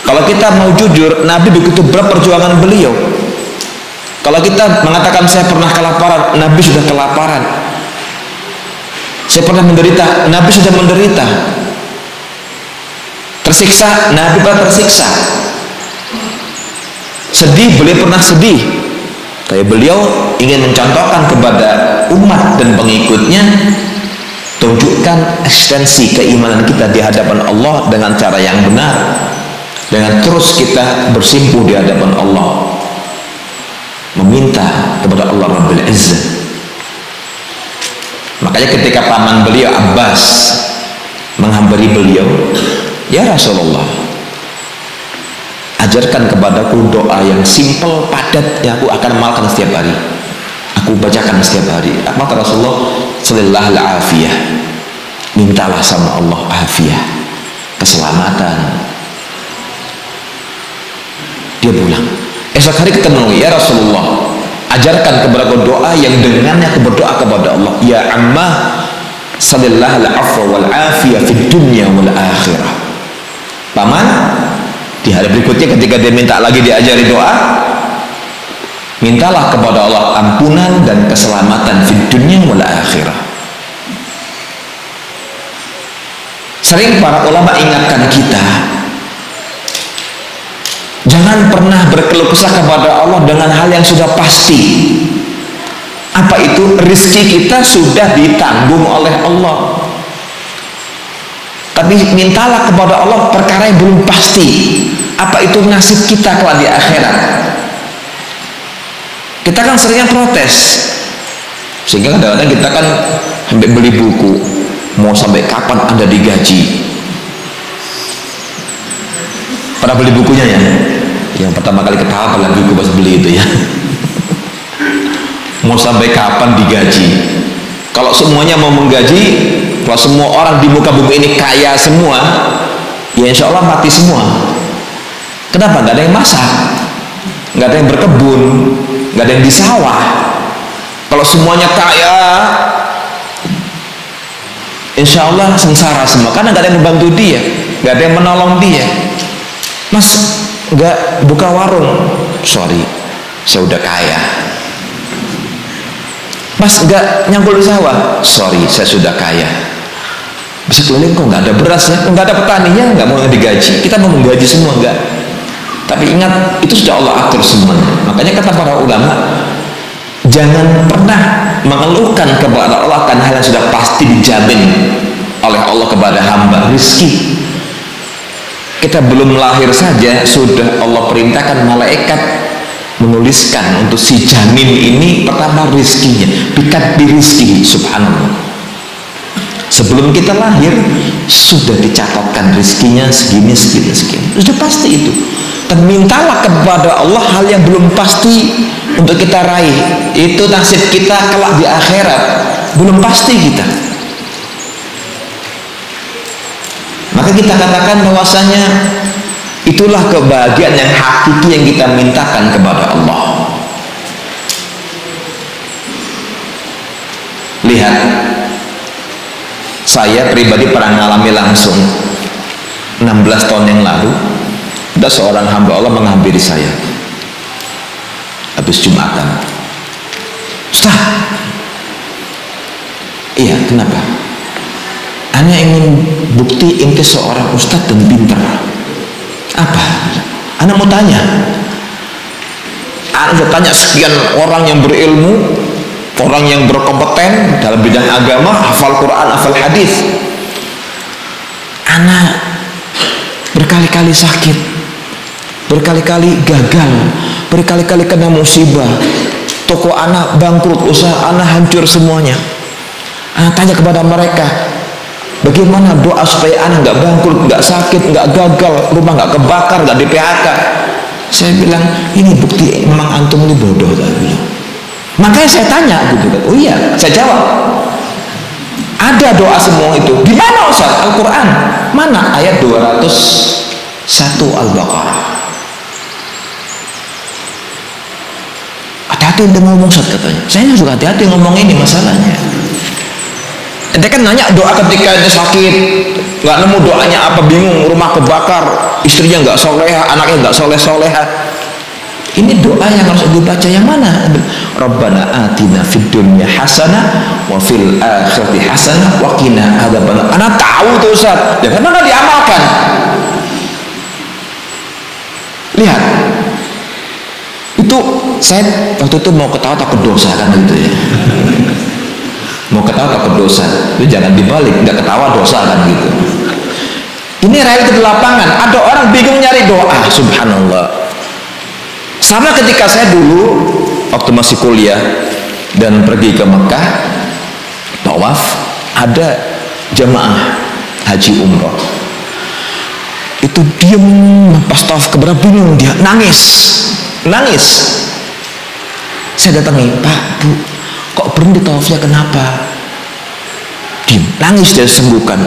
Kalau kita mau jujur, Nabi begitu berat perjuangan beliau. Kalau kita mengatakan saya pernah kelaparan, Nabi sudah kelaparan. Saya pernah menderita, Nabi sudah menderita. Tersiksa, Nabi pernah tersiksa. Sedih, beliau pernah sedih. Tapi beliau ingin mencontohkan kepada umat dan pengikutnya, tunjukkan ekstensi keimanan kita di hadapan Allah dengan cara yang benar, dengan terus kita bersimpuh di hadapan Allah, meminta kepada Allah Rabbil Izzah. Makanya ketika paman beliau Abbas menghampiri beliau, ya Rasulullah, ajarkan kepadaku doa yang simpel, padat, yang aku akan amalkan setiap hari, aku bacakan setiap hari. Apa kata Rasulullah? Sallallahu al-afiyah, mintalah sama Allah afiyah, keselamatan. Dia pulang, esok hari ketemu, ya Rasulullah, ajarkan kepadaku doa yang dengannya aku berdoa kepada Allah, ya ammah sallallahu al-afwa wal afiyah fid dunya wal akhirah. Paman, di hari berikutnya ketika dia minta lagi diajari doa, mintalah kepada Allah ampunan dan keselamatan fid dunya wal akhirah. Sering para ulama ingatkan kita, jangan pernah berkeluh kesah kepada Allah dengan hal yang sudah pasti. Apa itu? Rizki kita sudah ditanggung oleh Allah. Tapi mintalah kepada Allah perkara yang belum pasti. Apa itu nasib kita kelak di akhirat? Kita kan seringnya protes, sehingga kadang-kadang kita kan sampai beli buku, mau sampai kapan Anda digaji? Pernah beli bukunya ya? Yang pertama kali ketawa pada buku pas beli itu ya. Mau sampai kapan digaji? Kalau semuanya mau menggaji, kalau semua orang di muka bumi ini kaya semua, ya insya Allah mati semua. Kenapa? Nggak ada yang masak, nggak ada yang berkebun, nggak ada yang di sawah. Kalau semuanya kaya, insya Allah sengsara semua, karena nggak ada yang membantu dia, nggak ada yang menolong dia. Mas nggak buka warung, sorry, saya udah kaya. Mas nggak nyangkul sawah, sorry, saya sudah kaya. Bisa keliling kok nggak ada beras ya, nggak ada petaninya, nggak mau digaji. Kita mau menggaji semua nggak? Tapi ingat, itu sudah Allah atur semuanya. Makanya kata para ulama, jangan pernah mengeluhkan kepada Allah akan hal yang sudah pasti dijamin oleh Allah kepada hamba. Rizki kita belum lahir saja sudah Allah perintahkan malaikat menuliskan untuk si janin ini pertama rizkinya, bikat birizki, subhanallah. Sebelum kita lahir sudah dicatatkan rizkinya segini, segini, segini, sudah pasti itu. Dan mintalah kepada Allah hal yang belum pasti untuk kita raih. Itu nasib kita kelak di akhirat, belum pasti kita. Maka kita katakan bahwasanya itulah kebahagiaan yang hakiki yang kita mintakan kepada Allah. Lihat, saya pribadi pernah mengalami langsung 16 tahun yang lalu. Ada seorang hamba Allah menghampiri saya habis Jumatan. Ustaz, iya, kenapa? Ana ingin bukti ente seorang ustaz dan pintar. Apa? Ana mau tanya. Ana sudah tanya sekian orang yang berilmu, orang yang berkompeten dalam bidang agama, hafal Quran, hafal hadis. Ana berkali-kali sakit, berkali-kali gagal, berkali-kali kena musibah, toko anak bangkrut, usaha anak hancur semuanya. Anak tanya kepada mereka, bagaimana doa supaya anak nggak bangkrut, nggak sakit, nggak gagal, rumah nggak kebakar, nggak di PHK? Saya bilang, ini bukti memang antum ini bodoh. Saya bilang. Makanya saya tanya gitu kan. Oh iya, saya jawab. Ada doa semua itu. Di mana Ustaz? Al-Quran. Mana? Ayat 201 Al-Baqarah. Hati-hati ente ngomong Ustaz katanya. Saya juga hati-hati ngomong ini masalahnya. Ente kan nanya doa ketika ente sakit, nggak nemu doanya apa, bingung, rumah kebakar, istrinya nggak soleha, anaknya nggak soleh-soleha. Ini doa yang harus dibaca yang mana? Rabbana atina fid dunya hasanah wa fil akhirati hasanah wa qina adzabannar. Anak tahu tuh Ustaz, ya karena diamalkan. Lihat, itu saya waktu itu mau ketawa takut dosa kan gitu ya. Mau ketawa takut dosa, itu jangan dibalik, nggak ketawa dosa kan gitu. Ini realita di lapangan. Ada orang bingung nyari doa, subhanallah. Sama ketika saya dulu waktu masih kuliah dan pergi ke Mekah tawaf, ada jamaah haji umroh itu diem pas tawaf keberapa, bingung dia, nangis. Saya datangi, Pak, Bu, kok berhenti tawafnya, kenapa? Diem, nangis dia, sembuhkan.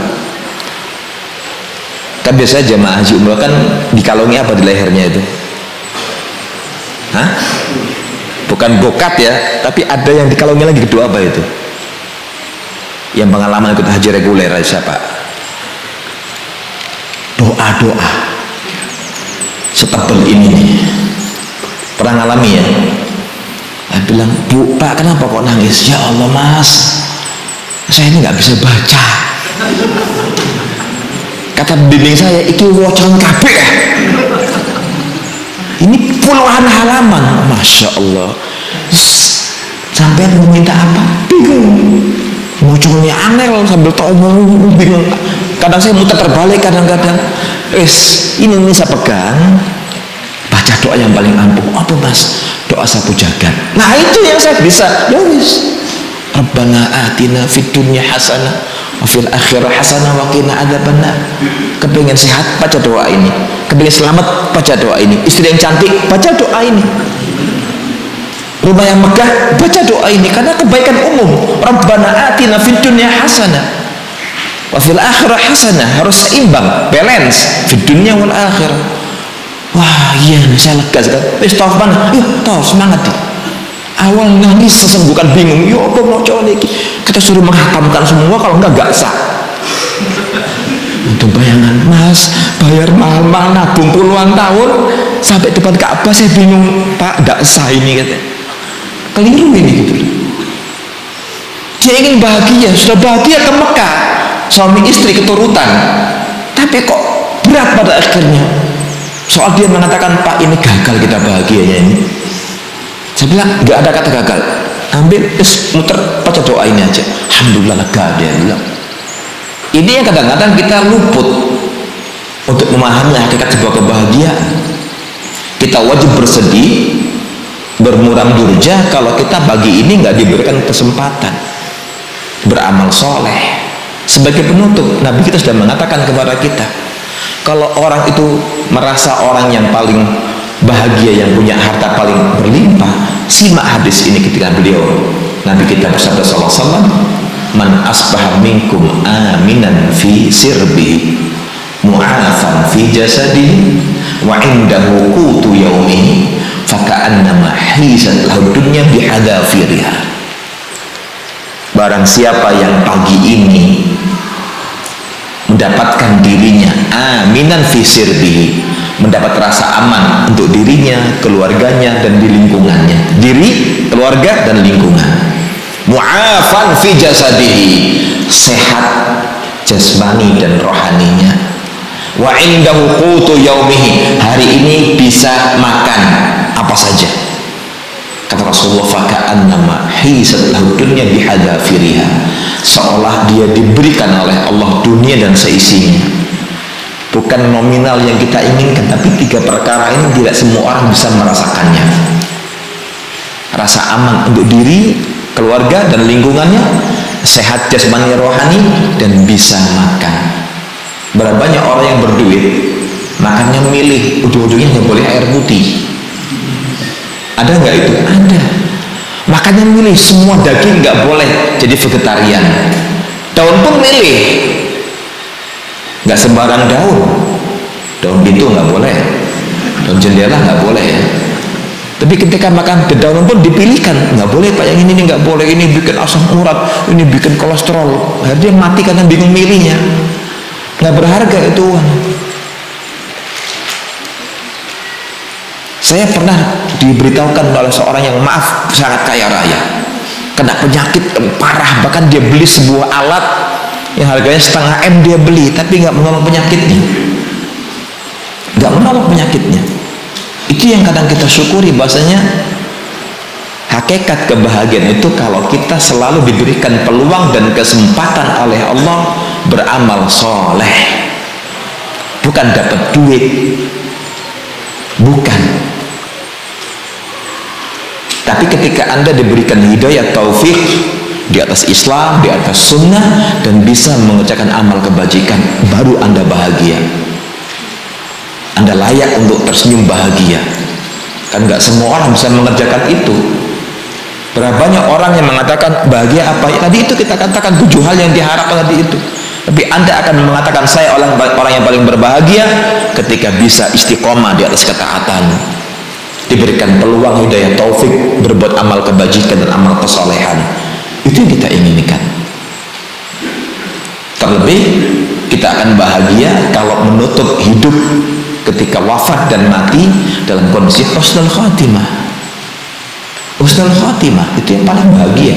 Kan biasanya jamaah haji umroh kan dikalungi apa di lehernya itu? Hah? Bukan bokat ya, tapi ada yang dikalungi lagi, kedua apa itu? Yang pengalaman ikut haji reguler siapa? Doa-doa setebal ini nih. Pernah ngalami ya? Saya bilang, Bu, Pak, kenapa kok nangis? Ya Allah Mas, saya ini nggak bisa baca. Kata bimbing saya, iki wocon kabeh. Ini puluhan halaman, masya Allah. Sampai meminta apa? Bingung. Moconya angel sambil ngomong, bingung. Kadang saya muter terbalik, kadang-kadang. Ini saya pegang. Baca doa yang paling ampuh. Apa Mas? Doa sapu jagat. Nah itu yang saya bisa. Ya wis. Rabbana atina fid dunya hasanah wa fil akhirah hasanah wa qina adzabannar. Kepengen sehat, baca doa ini. Kepengen selamat, baca doa ini. Istri yang cantik, baca doa ini. Rumah yang megah, baca doa ini. Karena kebaikan umum. Rabbana atina fid dunya hasanah wa fil akhirah hasanah. Harus seimbang, balance fid dunya wal akhirah. Wah iya, saya lega sekali. Wis tawaf mana? Yuk tawaf, semangat nih. Awal nangis, sesembuhkan bingung. Yo apa mau coba lagi? Kita suruh menghatamkan semua, kalau enggak sah. Itu bayangan, Mas, bayar mahal-mahal nabung puluhan tahun sampai depan Ka'bah, saya bingung, Pak, tidak sah ini, katanya. Keliru ini gitu. Dia ingin bahagia, sudah bahagia ke Mekah, suami istri keturutan, tapi kok berat pada akhirnya. Soal dia mengatakan, Pak, ini gagal kita bahagianya ini. Saya bilang, nggak ada kata gagal. Ambil, muter, baca doa ini aja. Alhamdulillah lega dia bilang. Ini yang kadang-kadang kita luput untuk memahami hakikat sebuah kebahagiaan. Kita wajib bersedih, bermuram durja kalau kita pagi ini nggak diberikan kesempatan beramal soleh. Sebagai penutup, Nabi kita sudah mengatakan kepada kita, kalau orang itu merasa orang yang paling bahagia, yang punya harta paling berlimpah, simak hadis ini ketika beliau, Nabi kita bersabda sallallahu alaihi wasallam, man asbaha minkum aminan fi sirbi mu'afan fi jasadihi wa indahu qutu yaumihi faka'annama hisat lahu dunya bihadafiriha. Barang siapa yang pagi ini mendapatkan dirinya aminan fi sirbi, mendapat rasa aman untuk dirinya, keluarganya, dan di lingkungannya, diri, keluarga, dan lingkungan, mu'afan fi jasadihi, sehat jasmani dan rohaninya, wa indahu qutu yaumihi, hari ini bisa makan apa saja, kata Rasulullah, faka'annama hisat lahu dunya bihadafiriha, seolah dia diberikan oleh Allah dunia dan seisinya. Bukan nominal yang kita inginkan, tapi tiga perkara ini tidak semua orang bisa merasakannya. Rasa aman untuk diri, keluarga, dan lingkungannya, sehat jasmani rohani, dan bisa makan. Berapa banyak orang yang berduit, makannya milih, ujung-ujungnya nggak boleh air putih. Ada nggak itu? Ada. Makannya milih, semua daging nggak boleh, jadi vegetarian. Daun pun milih, nggak sembarang daun pintu nggak boleh, daun jendela nggak boleh ya. Tapi ketika makan daun pun dipilihkan, nggak boleh Pak, yang ini nggak boleh, ini bikin asam urat, ini bikin kolesterol. Akhirnya dia mati karena bingung milihnya. Nggak berharga itu uang. Saya pernah diberitahukan oleh seorang yang maaf sangat kaya raya, kena penyakit parah, bahkan dia beli sebuah alat yang harganya 0,5 M dia beli, tapi nggak menolong penyakitnya, nggak menolong penyakitnya. Itu yang kadang kita syukuri, bahasanya hakikat kebahagiaan itu kalau kita selalu diberikan peluang dan kesempatan oleh Allah beramal soleh, bukan dapat duit, bukan. Tapi ketika Anda diberikan hidayah taufik di atas Islam, di atas sunnah, dan bisa mengerjakan amal kebajikan, baru Anda bahagia. Anda layak untuk tersenyum bahagia. Kan nggak semua orang bisa mengerjakan itu. Berapa banyak orang yang mengatakan bahagia apa? Ya, tadi itu kita katakan 7 hal yang diharapkan tadi itu. Tapi Anda akan mengatakan saya orang yang paling berbahagia ketika bisa istiqomah di atas ketaatan, diberikan peluang hidayah taufik berbuat amal kebajikan dan amal kesolehan. Itu yang kita inginkan. Terlebih kita akan bahagia kalau menutup hidup ketika wafat dan mati dalam kondisi husnul khatimah. Husnul khatimah itu yang paling bahagia,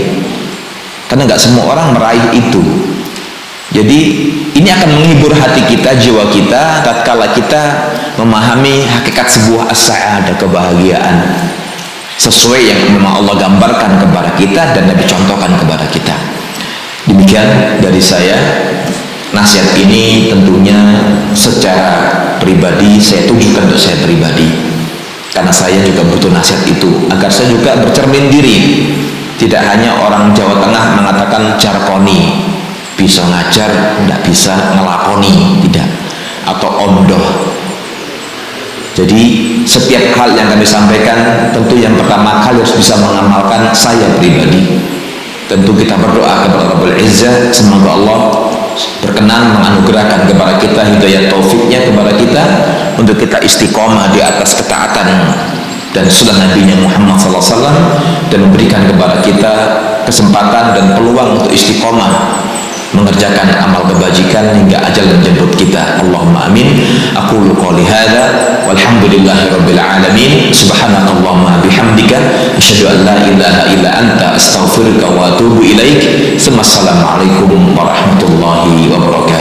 karena nggak semua orang meraih itu. Jadi ini akan menghibur hati kita, jiwa kita, tatkala kita memahami hakikat sebuah as-sa'adah, kebahagiaan, sesuai yang memang Allah gambarkan kepada kita dan Nabi contohkan kepada kita. Demikian dari saya. Nasihat ini tentunya secara pribadi saya tujukan untuk saya pribadi, karena saya juga butuh nasihat itu agar saya juga bercermin diri. Tidak hanya orang Jawa Tengah mengatakan jarkoni, bisa ngajar tidak bisa ngelakoni, tidak, atau omdoh. Jadi setiap hal yang kami sampaikan tentu yang pertama kali harus bisa mengamalkan saya pribadi. Tentu kita berdoa kepada Rabbul Izzah, semoga Allah berkenan menganugerahkan kepada kita hidayah taufiknya kepada kita untuk kita istiqomah di atas ketaatan dan sunnah Nabi Muhammad SAW, dan memberikan kepada kita kesempatan dan peluang untuk istiqomah mengerjakan amal kebajikan hingga ajal menjemput kita. Allahumma amin. Aqulu qouli hadza walhamdulillahirabbil alamin. Subhanakallahumma bihamdika asyhadu an la ilaha illa anta astaghfiruka wa atubu ilaik. Assalamualaikum warahmatullahi wabarakatuh.